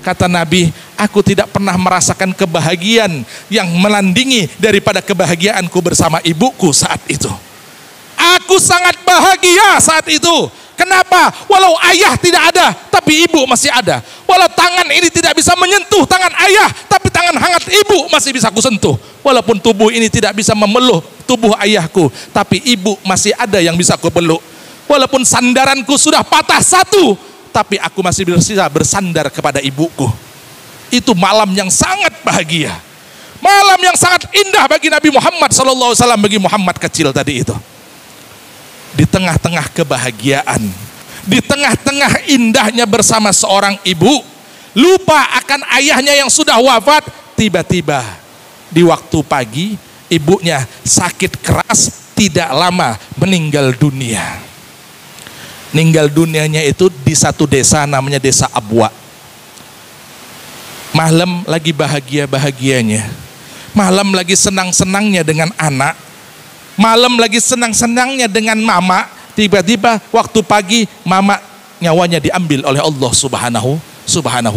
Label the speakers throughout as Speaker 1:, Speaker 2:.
Speaker 1: Kata Nabi, aku tidak pernah merasakan kebahagiaan yang menandingi daripada kebahagiaanku bersama ibuku saat itu. Aku sangat bahagia saat itu. Kenapa? Walau ayah tidak ada, tapi ibu masih ada. Walau tangan ini tidak bisa menyentuh tangan ayah, tapi tangan hangat ibu masih bisa kusentuh. Walaupun tubuh ini tidak bisa memeluk tubuh ayahku, tapi ibu masih ada yang bisa kupeluk. Walaupun sandaranku sudah patah satu, tapi aku masih bisa bersandar kepada ibuku. Itu malam yang sangat bahagia. Malam yang sangat indah bagi Nabi Muhammad SAW, bagi Muhammad kecil tadi itu. Di tengah-tengah kebahagiaan, di tengah-tengah indahnya bersama seorang ibu, lupa akan ayahnya yang sudah wafat. Tiba-tiba di waktu pagi, ibunya sakit keras, tidak lama meninggal dunia. Meninggal dunianya itu di satu desa namanya desa Abwa. Malam lagi bahagia-bahagianya, malam lagi senang-senangnya dengan anak, malam lagi senang-senangnya dengan mama. Tiba-tiba waktu pagi mama nyawanya diambil oleh Allah Subhanahu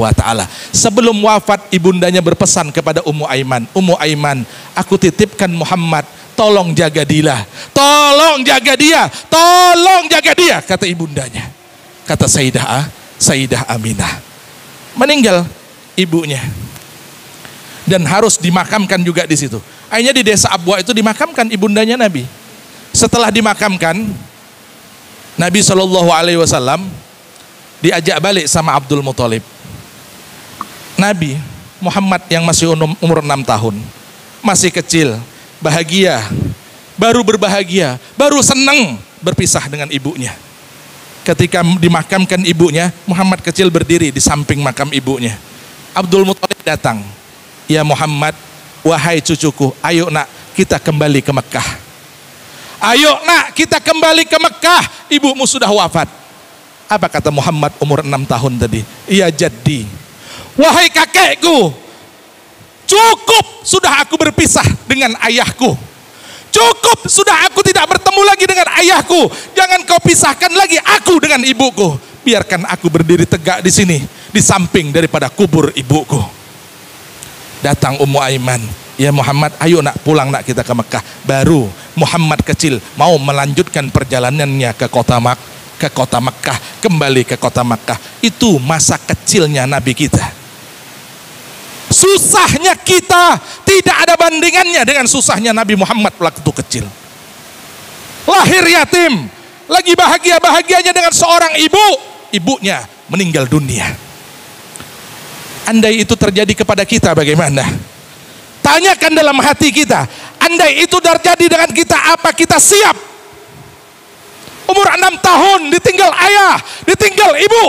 Speaker 1: wa ta'ala. Sebelum wafat, ibundanya berpesan kepada Ummu Aiman, Ummu Aiman, aku titipkan Muhammad, tolong jaga dia, tolong jaga dia, tolong jaga dia, kata ibundanya. Kata Sayyidah Aminah. Meninggal ibunya dan harus dimakamkan juga di situ. Akhirnya di desa Abwa itu dimakamkan ibundanya Nabi. Setelah dimakamkan, Nabi SAW diajak balik sama Abdul Muthalib. Nabi Muhammad yang masih umur 6 tahun, masih kecil, bahagia, baru berbahagia, baru senang berpisah dengan ibunya. Ketika dimakamkan ibunya, Muhammad kecil berdiri di samping makam ibunya. Abdul Muthalib datang, ya Muhammad, wahai cucuku, ayo nak kita kembali ke Mekah. Ayo nak kita kembali ke Mekah, ibumu sudah wafat. Apa kata Muhammad umur 6 tahun tadi? Ya jaddi, wahai kakekku, cukup sudah aku berpisah dengan ayahku. Cukup sudah aku tidak bertemu lagi dengan ayahku. Jangan kau pisahkan lagi aku dengan ibuku. Biarkan aku berdiri tegak di sini, di samping daripada kubur ibuku. Datang Ummu Aiman, ya Muhammad, ayo nak pulang nak kita ke Mekah. Baru Muhammad kecil mau melanjutkan perjalanannya ke kota Mekah, kembali ke kota Mekah. Itu masa kecilnya Nabi kita. Susahnya kita tidak ada bandingannya dengan susahnya Nabi Muhammad waktu kecil. Lahir yatim, lagi bahagia-bahagianya dengan seorang ibu, ibunya meninggal dunia. Andai itu terjadi kepada kita bagaimana? Tanyakan dalam hati kita, andai itu terjadi dengan kita, apa kita siap? Umur 6 tahun ditinggal ayah, ditinggal ibu.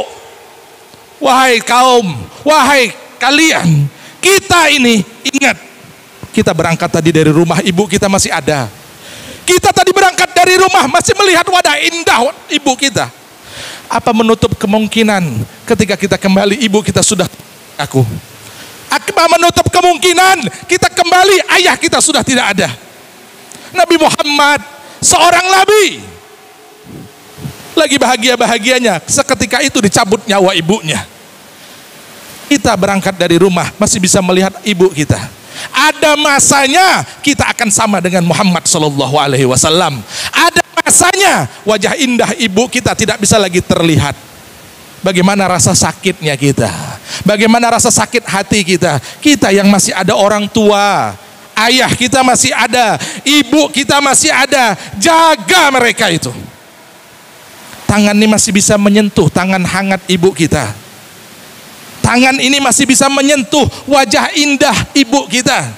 Speaker 1: Wahai kaum, wahai kalian, kita ini ingat, kita berangkat tadi dari rumah, ibu kita masih ada. Kita tadi berangkat dari rumah masih melihat wajah indah ibu kita. Apa menutup kemungkinan ketika kita kembali ibu kita sudah aku? Apa menutup kemungkinan kita kembali ayah kita sudah tidak ada? Nabi Muhammad seorang nabi lagi bahagia-bahagianya, seketika itu dicabut nyawa ibunya. Kita berangkat dari rumah masih bisa melihat ibu kita. Ada masanya kita akan sama dengan Muhammad SAW. Ada masanya wajah indah ibu kita tidak bisa lagi terlihat. Bagaimana rasa sakitnya kita, bagaimana rasa sakit hati kita. Kita yang masih ada orang tua, ayah kita masih ada, ibu kita masih ada, jaga mereka itu. Tangan ini masih bisa menyentuh tangan hangat ibu kita. Tangan ini masih bisa menyentuh wajah indah ibu kita.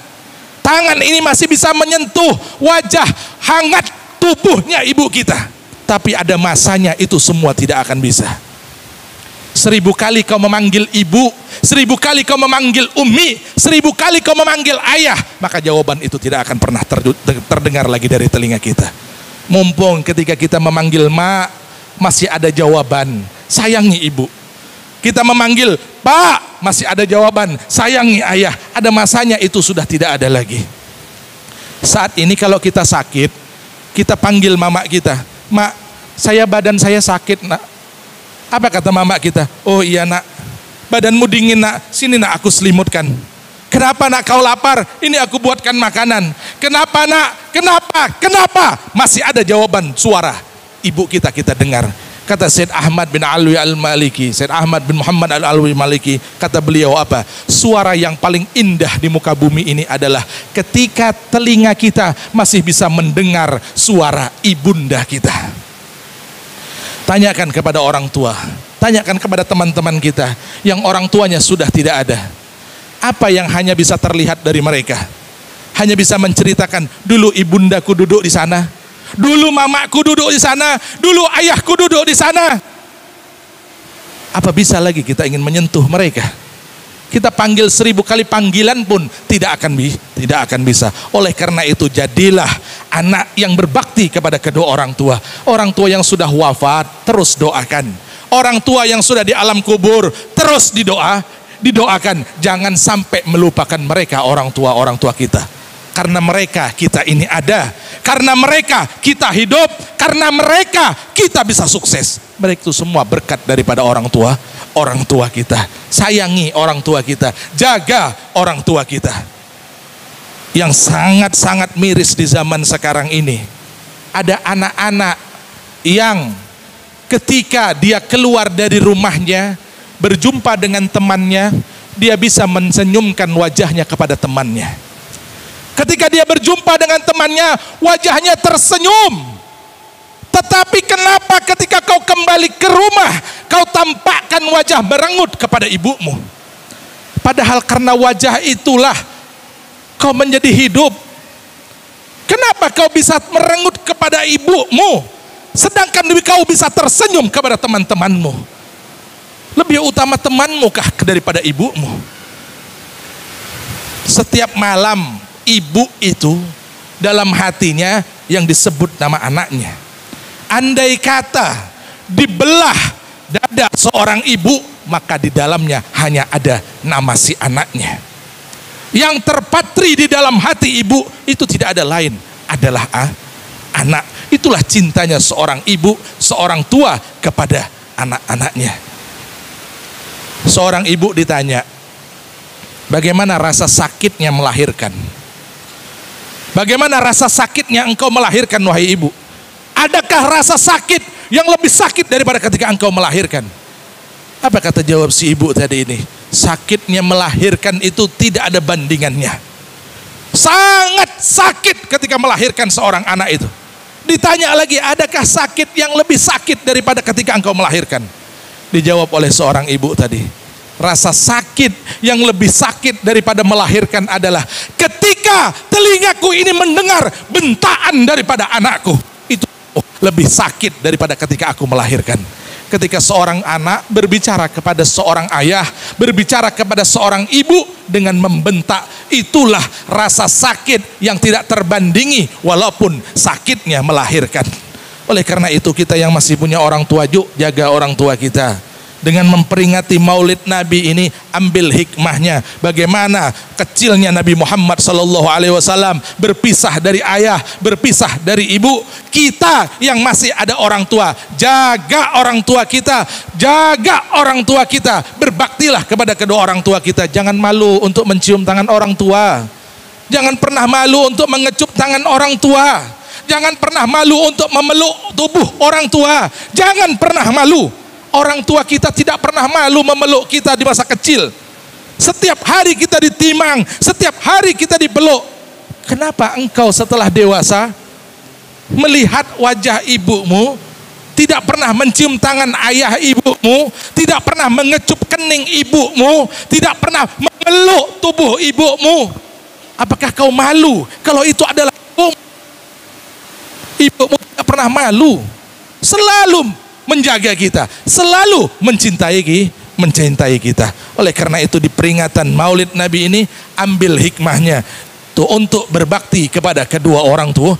Speaker 1: Tangan ini masih bisa menyentuh wajah hangat tubuhnya ibu kita. Tapi ada masanya itu semua tidak akan bisa. 1000 kali kau memanggil ibu, 1000 kali kau memanggil ummi, 1000 kali kau memanggil ayah, maka jawaban itu tidak akan pernah terdengar lagi dari telinga kita. Mumpung ketika kita memanggil mak, masih ada jawaban, sayangi ibu. Kita memanggil pak, masih ada jawaban, sayangi ayah. Ada masanya itu sudah tidak ada lagi. Saat ini kalau kita sakit, kita panggil mama kita, mak, badan saya sakit nak. Apa kata mama kita? Oh iya nak, Badanmu dingin nak, sini nak aku selimutkan. Kenapa nak kau lapar? Ini aku buatkan makanan. Kenapa nak? Kenapa? Masih ada jawaban suara ibu kita dengar. Kata Syed Ahmad bin Alwi al-Maliki, Syed Ahmad bin Muhammad al-Alwi Maliki, kata beliau apa? Suara yang paling indah di muka bumi ini adalah ketika telinga kita masih bisa mendengar suara ibunda kita. Tanyakan kepada orang tua, tanyakan kepada teman-teman kita yang orang tuanya sudah tidak ada. Apa yang hanya bisa terlihat dari mereka? Hanya bisa menceritakan, dulu ibundaku duduk di sana, dulu mamaku duduk di sana, dulu ayahku duduk di sana. Apa bisa lagi kita ingin menyentuh mereka? Kita panggil 1000 kali panggilan pun tidak akan bisa. Oleh karena itu jadilah anak yang berbakti kepada kedua orang tua. Orang tua yang sudah wafat terus doakan. Orang tua yang sudah di alam kubur terus didoakan. Jangan sampai melupakan mereka orang tua kita. Karena mereka kita ini ada, karena mereka kita hidup, karena mereka kita bisa sukses. Mereka itu semua berkat daripada orang tua kita. Sayangi orang tua kita, jaga orang tua kita. Yang sangat-sangat miris di zaman sekarang ini, ada anak-anak yang ketika dia keluar dari rumahnya, berjumpa dengan temannya, dia bisa mensenyumkan wajahnya kepada temannya. Ketika dia berjumpa dengan temannya, wajahnya tersenyum. Tetapi kenapa ketika kau kembali ke rumah, kau tampakkan wajah merengut kepada ibumu? Padahal karena wajah itulah kau menjadi hidup. Kenapa kau bisa merengut kepada ibumu, sedangkan kau bisa tersenyum kepada teman-temanmu? Lebih utama temanmu kah daripada ibumu? Setiap malam ibu itu dalam hatinya yang disebut nama anaknya. Andai kata dibelah dada seorang ibu, maka di dalamnya hanya ada nama si anaknya. Yang terpatri di dalam hati ibu itu tidak ada lain, adalah anak. Itulah cintanya seorang ibu, seorang tua kepada anak-anaknya. Seorang ibu ditanya, bagaimana rasa sakitnya melahirkan? Bagaimana rasa sakitnya engkau melahirkan, wahai ibu? Adakah rasa sakit yang lebih sakit daripada ketika engkau melahirkan? Apa kata jawab si ibu tadi ini? Sakitnya melahirkan itu tidak ada bandingannya. Sangat sakit ketika melahirkan seorang anak itu. Ditanya lagi, adakah sakit yang lebih sakit daripada ketika engkau melahirkan? Dijawab oleh seorang ibu tadi, rasa sakit yang lebih sakit daripada melahirkan adalah ketika telingaku ini mendengar bentaan daripada anakku. Itu lebih sakit daripada ketika aku melahirkan. Ketika seorang anak berbicara kepada seorang ayah, berbicara kepada seorang ibu dengan membentak, itulah rasa sakit yang tidak terbandingi walaupun sakitnya melahirkan. Oleh karena itu kita yang masih punya orang tua, yuk jaga orang tua kita. Dengan memperingati maulid Nabi ini, ambil hikmahnya. Bagaimana kecilnya Nabi Muhammad SAW berpisah dari ayah, berpisah dari ibu. Kita yang masih ada orang tua, jaga orang tua kita, jaga orang tua kita. Berbaktilah kepada kedua orang tua kita. Jangan malu untuk mencium tangan orang tua. Jangan pernah malu untuk mengecup tangan orang tua. Jangan pernah malu untuk memeluk tubuh orang tua. Jangan pernah malu. Orang tua kita tidak pernah malu memeluk kita di masa kecil. Setiap hari kita ditimang, setiap hari kita dipeluk. Kenapa engkau setelah dewasa melihat wajah ibumu, tidak pernah mencium tangan ayah ibumu, tidak pernah mengecup kening ibumu, tidak pernah memeluk tubuh ibumu? Apakah kau malu kalau itu adalah ibumu? Ibumu tidak pernah malu, selalu menjaga kita, selalu mencintai kita. Oleh karena itu di peringatan maulid Nabi ini, ambil hikmahnya tuh untuk berbakti kepada kedua orang tua.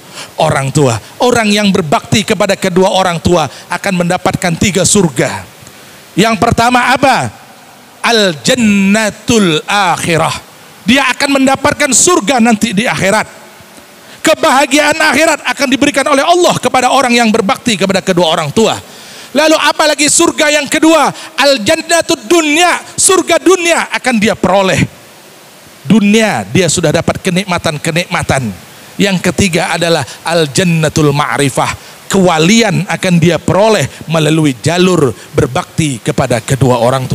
Speaker 1: Orang yang berbakti kepada kedua orang tua akan mendapatkan 3 surga. Yang pertama apa? Al jannatul akhirah. Dia akan mendapatkan surga nanti di akhirat. Kebahagiaan akhirat akan diberikan oleh Allah kepada orang yang berbakti kepada kedua orang tua. Lalu apalagi surga yang kedua? Al jannatud dunya, surga dunia akan dia peroleh. Dunia dia sudah dapat kenikmatan-kenikmatan. Yang ketiga adalah al-jannatul ma'rifah, kewalian akan dia peroleh melalui jalur berbakti kepada kedua orang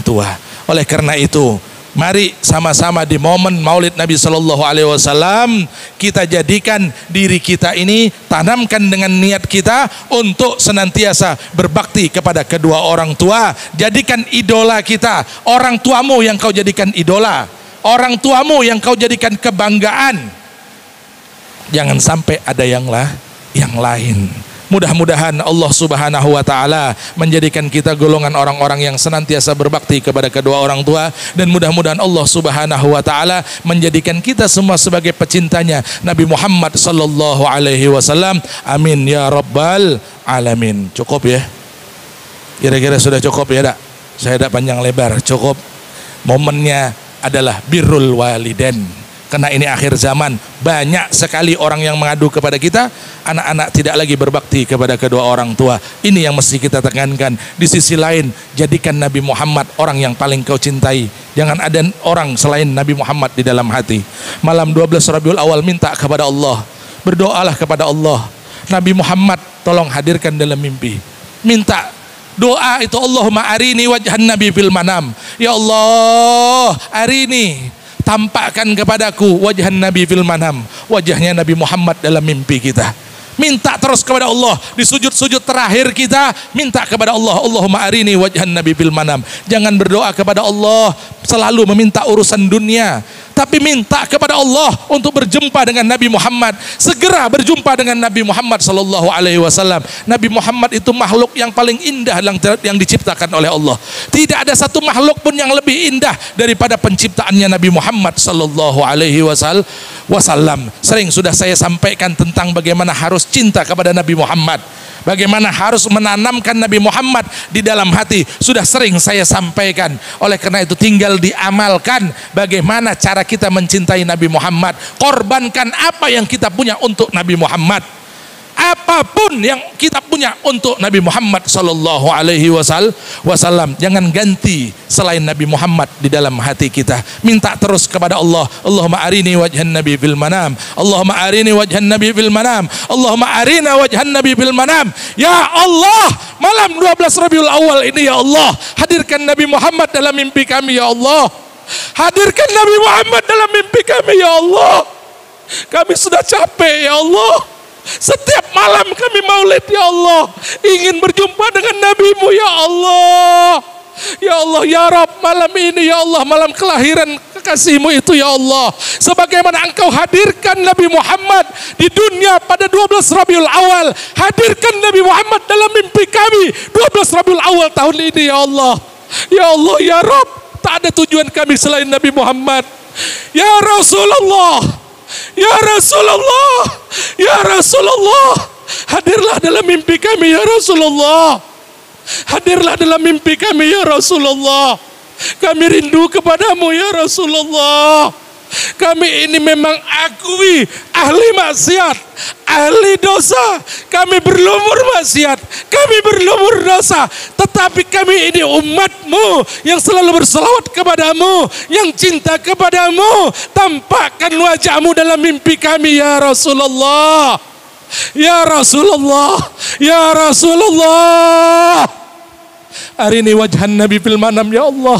Speaker 1: tua. Oleh karena itu, mari sama-sama di momen Maulid Nabi Sallallahu Alaihi Wasallam kita jadikan diri kita ini, tanamkan dengan niat kita untuk senantiasa berbakti kepada kedua orang tua. Jadikan idola kita orang tuamu yang kau jadikan idola, orang tuamu yang kau jadikan kebanggaan. Jangan sampai ada yang lain. Mudah-mudahan Allah Subhanahu wa Ta'ala menjadikan kita golongan orang-orang yang senantiasa berbakti kepada kedua orang tua, dan mudah-mudahan Allah Subhanahu wa Ta'ala menjadikan kita semua sebagai pecintanya Nabi Muhammad sallallahu alaihi wasallam. Amin ya rabbal alamin. Cukup ya? Kira-kira sudah cukup ya, dak? Saya tidak panjang lebar, cukup. Momennya adalah birrul walidain. Karena ini akhir zaman, banyak sekali orang yang mengadu kepada kita, anak-anak tidak lagi berbakti kepada kedua orang tua. Ini yang mesti kita tekankan. Di sisi lain, jadikan Nabi Muhammad orang yang paling kau cintai. Jangan ada orang selain Nabi Muhammad di dalam hati. Malam 12 Rabiul Awal, minta kepada Allah, berdoalah kepada Allah. Nabi Muhammad tolong hadirkan dalam mimpi. Minta doa itu, Allahumma arini wajhan Nabi fil manam. Ya Allah, arini, tampakkan kepadaku wajah Nabi fil manam, wajahnya Nabi Muhammad dalam mimpi kita. Minta terus kepada Allah di sujud-sujud terakhir kita, minta kepada Allah, Allahumma arini wajhan Nabi fil manam. Jangan berdoa kepada Allah selalu meminta urusan dunia, tapi minta kepada Allah untuk berjumpa dengan Nabi Muhammad. Segera berjumpa dengan Nabi Muhammad sallallahu alaihi wasallam. Nabi Muhammad itu makhluk yang paling indah yang diciptakan oleh Allah. Tidak ada satu makhluk pun yang lebih indah daripada penciptaannya Nabi Muhammad sallallahu alaihi wasallam. Sering sudah saya sampaikan tentang bagaimana harus cinta kepada Nabi Muhammad, bagaimana harus menanamkan Nabi Muhammad di dalam hati. Sudah sering saya sampaikan. Oleh karena itu tinggal diamalkan bagaimana cara kita mencintai Nabi Muhammad. Korbankan apa yang kita punya untuk Nabi Muhammad. Apapun yang kita punya untuk Nabi Muhammad sallallahu alaihi wasallam. Jangan ganti selain Nabi Muhammad di dalam hati kita. Minta terus kepada Allah, Allahumma arini wajhan Nabi fil manam, Allahumma arini wajhan Nabi fil manam, Allahumma arina wajhan Nabi fil manam. Ya Allah, malam 12 Rabiul Awal ini ya Allah, hadirkan Nabi Muhammad dalam mimpi kami ya Allah. Hadirkan Nabi Muhammad dalam mimpi kami ya Allah. Kami sudah capek ya Allah. Setiap malam kami maulid ya Allah, ingin berjumpa dengan Nabi-Mu ya Allah. Ya Allah ya Rabb, malam ini ya Allah, malam kelahiran kekasih-Mu itu ya Allah, sebagaimana Engkau hadirkan Nabi Muhammad di dunia pada 12 Rabiul Awal, hadirkan Nabi Muhammad dalam mimpi kami 12 Rabiul Awal tahun ini ya Allah. Ya Allah ya Rabb, tak ada tujuan kami selain Nabi Muhammad. Ya Rasulullah, ya Rasulullah, ya Rasulullah, hadirlah dalam mimpi kami ya Rasulullah. Hadirlah dalam mimpi kami ya Rasulullah. Kami rindu kepadamu ya Rasulullah. Kami ini memang akui ahli maksiat, ahli dosa. Kami berlumur maksiat, kami berlumur dosa. Tetapi kami ini umatmu yang selalu berselawat kepadamu, yang cinta kepadamu. Tampakkan wajahmu dalam mimpi kami ya Rasulullah. Ya Rasulullah, ya Rasulullah. Arini wajhan Nabi fil manam ya Allah.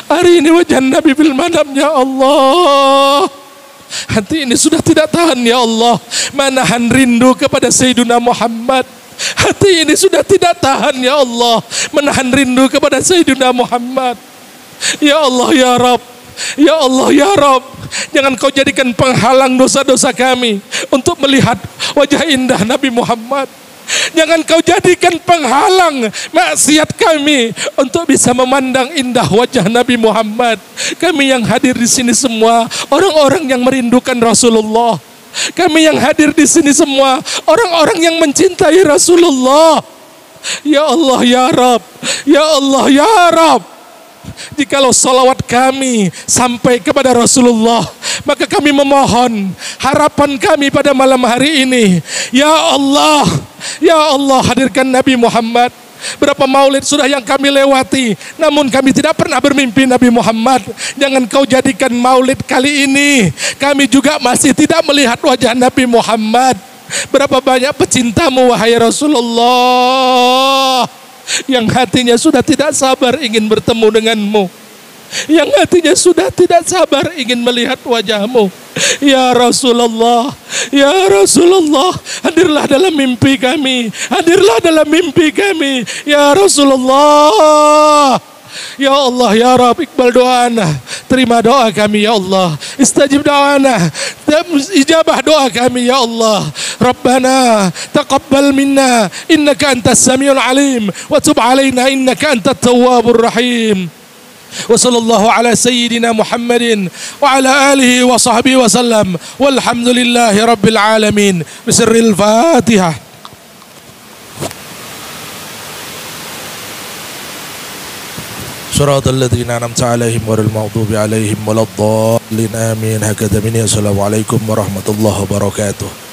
Speaker 1: Hari ini wajah Nabi fil manam ya Allah. Hati ini sudah tidak tahan ya Allah, menahan rindu kepada Sayyidina Muhammad. Hati ini sudah tidak tahan ya Allah, menahan rindu kepada Sayyidina Muhammad. Ya Allah ya Rabb, ya Allah ya Rabb, jangan kau jadikan penghalang dosa-dosa kami untuk melihat wajah indah Nabi Muhammad. Jangan kau jadikan penghalang maksiat kami untuk bisa memandang indah wajah Nabi Muhammad. Kami yang hadir di sini semua orang-orang yang merindukan Rasulullah. Kami yang hadir di sini semua orang-orang yang mencintai Rasulullah. Ya Allah ya Rabb, ya Allah ya Rabb, jikalau salawat kami sampai kepada Rasulullah, maka kami memohon harapan kami pada malam hari ini. Ya Allah, ya Allah, hadirkan Nabi Muhammad, Berapa maulid sudah yang kami lewati, namun kami tidak pernah bermimpi Nabi Muhammad. Jangan kau jadikan maulid kali ini kami juga masih tidak melihat wajah Nabi Muhammad. Berapa banyak pecintamu wahai Rasulullah, yang hatinya sudah tidak sabar ingin bertemu denganmu, yang hatinya sudah tidak sabar ingin melihat wajahmu. Ya Rasulullah, ya Rasulullah, hadirlah dalam mimpi kami, hadirlah dalam mimpi kami, ya Rasulullah. Ya Allah, ya Rabb, iqbal doana, terima doa kami ya Allah, istajib doana, ijabah doa kami ya Allah. Rabbana taqabbal minna innaka antas samiul alim wa tub alaina innaka antat tawwabur rahim. Wa sallallahu ala sayyidina Muhammadin wa ala alihi wa sahbihi wa sallam walhamdulillahi rabbil alamin. Bisirril Fatihah. Suratul ladzina an'amta 'alaihim ghairil maghdubi 'alaihim waladdallin. Amin. Hakadha minni. Assalamualaikum warahmatullahi wabarakatuh.